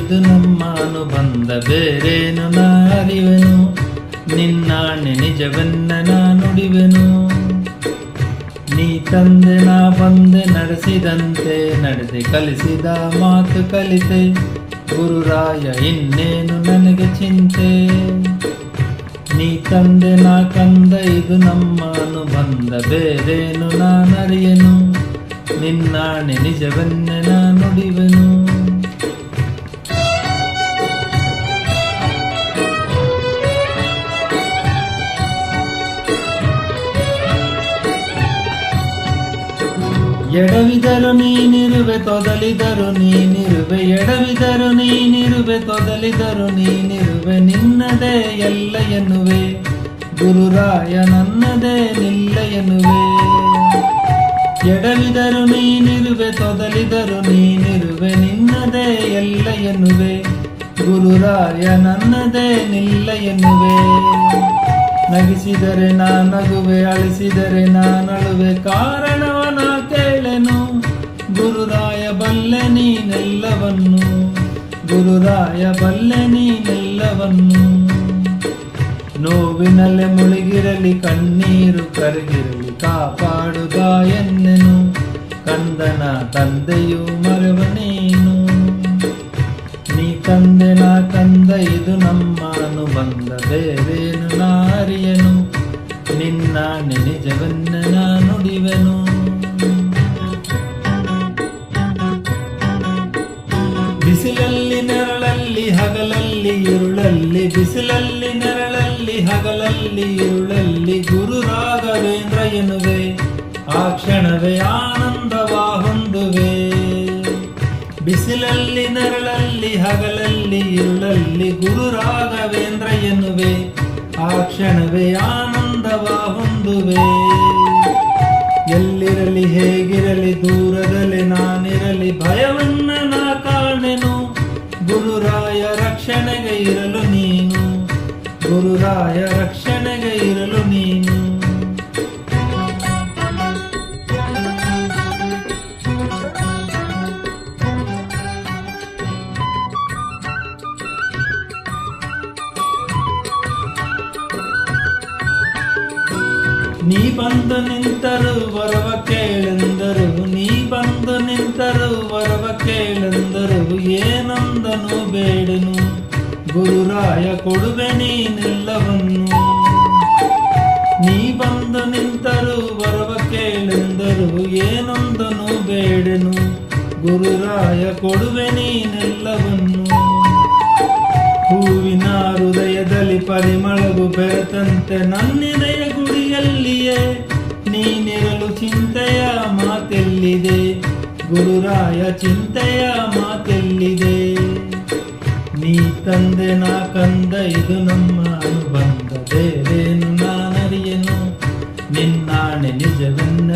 ಇದು ನಮ್ಮ ಅನುಬಂಧ ಬೇರೇನು ನಾ ಅರಿವೆನು, ನಿನ್ನಾಣೆ ನಿಜವೆನ್ನ ನಾ ನುಡಿವೆನು. ನೀ ತಂದೆ ನಾ ಬಂದೆ ನಡೆಸಿದಂತೆ, ನಡೆದೆ ಕಲಿಸಿದ ಮಾತು ಕಲಿತೆ, ಗುರುರಾಯ ಇನ್ನೇನು ನನಗೆ ಚಿಂತೆ. ನೀ ತಂದೆ ನಾ ಕಂದ ಇದು ನಮ್ಮ ಅನುಬಂಧ ಬೇರೇನು ನಾನರಿಯೆನು, ನಿನ್ನಾಣೆ ನಿಜವೆನ್ನೆ ನಾ ನುಡಿವೆನು. ಎಡವಿದರು ನೀನಿರುವೆ ತೊದಲಿದರು ನೀನಿರುವೆ, ಎಡವಿದರು ನೀನಿರುವೆ ತೊದಲಿದರು ನೀನಿರುವೆ, ನಿನ್ನದೇ ಎಲ್ಲ ಎನ್ನುವೆ ಗುರುರಾಯ ನನ್ನದೇ ನಿಲ್ಲ ಎನ್ನುವೆ. ಎಡವಿದರು ನೀನಿರುವೆ ತೊದಲಿದರು ನೀನಿರುವೆ, ನಿನ್ನದೇ ಎಲ್ಲ ಎನ್ನುವೆ ಗುರುರಾಯ ನನ್ನದೇ ನಿಲ್ಲ ಎನ್ನುವೆ. ನಗಿಸಿದರೆ ನಾ ನಗುವೆ, ಅಳಿಸಿದರೆ ನಾನಳುವೆ, ಕಾರಣವನ ಕೇಳೆನು ಗುರುರಾಯ ಬಲ್ಲೆ ನೀನೆಲ್ಲವನ್ನು, ಗುರುರಾಯ ಬಲ್ಲೆ ನೀನೆಲ್ಲವನ್ನು. ನೋವಿನಲ್ಲೇ ಮುಳುಗಿರಲಿ ಕಣ್ಣೀರು ಕರಗಿರಲಿ, ಕಾಪಾಡುಗ ಎನ್ನೆನು ಕಂದನ ತಂದೆಯು ಮರೆವ ನೀನು. ನೀ ತಂದೆ ನಾ ಕಂದ ಇದು ನಮ್ಮ ಅನುಬಂಧ ಬೇರೇನು ನಾ ಅರಿಯೆನು, ನಿನ್ನಾಣೆ ನಿಜವೆನ್ನ ನಾ ನುಡಿವೆನು. ಬಿಸಿಲಲ್ಲಿ ನೆರಳಲ್ಲಿ ಹಗಲಲ್ಲಿ ಇರುಳಲ್ಲಿ, ಬಿಸಿಲಲ್ಲಿ ನೆರಳಲ್ಲಿ ಹಗಲಲ್ಲಿ ಇರುಳಲ್ಲಿ, ಗುರು ರಾಘವೇಂದ್ರ ಎನ್ನುವೆ ಆ ಕ್ಷಣವೇ ಆನಂದವಾ ಹೊಂದುವೆ. ಬಿಸಿಲಲ್ಲಿ ನೆರಳಲ್ಲಿ ಹಗಲಲ್ಲಿ ಇರುಳಲ್ಲಿ, ಗುರು ರಾಘವೇಂದ್ರ ಎನ್ನುವೆ ಆ ಕ್ಷಣವೇ ಆನಂದವಾ ಹೊಂದುವೆ. ಎಲ್ಲಿರಲಿ ಹೇಗಿರಲಿ ದೂರದಲ್ಲಿ ನಾನಿರಲಿ, ಭಯವನ್ನ ನಾ ಕಾಣೆನು ಗುರುರಾಯ ರಕ್ಷಣೆಗೆ ಇರಲು ನೀನು, ಗುರುರಾಯ ರಕ್ಷಣೆಗೆ ಇರಲು ನೀನು. ನೀ ಬಂದು ನಿಂತರು ವರವ ಕೇಳೆಂದರು, ನೀ ಬಂದು ನಿಂತರು ವರವ ಕೇಳೆಂದರು, ಏನೊಂದನು ಬೇಡನು ಗುರುರಾಯ ಕೊಡುವೆ ನೀನೆಲ್ಲವನ್ನು. ನೀ ಬಂದು ನಿಂತರು ವರವ ಕೇಳೆಂದರು, ಏನೊಂದನು ಬೇಡನು ಗುರುರಾಯ ಕೊಡುವೆ ನೀನೆಲ್ಲವನ್ನು. ಹೂವಿನ ಹೃದಯದಲ್ಲಿ ಪರಿಮಳವು ಬೆರೆತಂತೆ ನನ್ನಿದೆಯ ಗುಡಿಯಲ್ಲಿಯೇ ನೀನಿರಲು ಚಿಂತೆಯ ಮಾತೆಲ್ಲಿದೆ ಗುರುರಾಯ ಚಿಂತೆಯ ಮಾತೆಲ್ಲಿದೆ. ನೀ ತಂದೆ ನಾ ಕಂದ ಇದು ನಮ್ಮ ಅನುಬಂಧ ಬೇರೇನು ನಾನರಿಯೆನು, ನಿನ್ನಾಣೆ ನಿಜವೆನ್ನ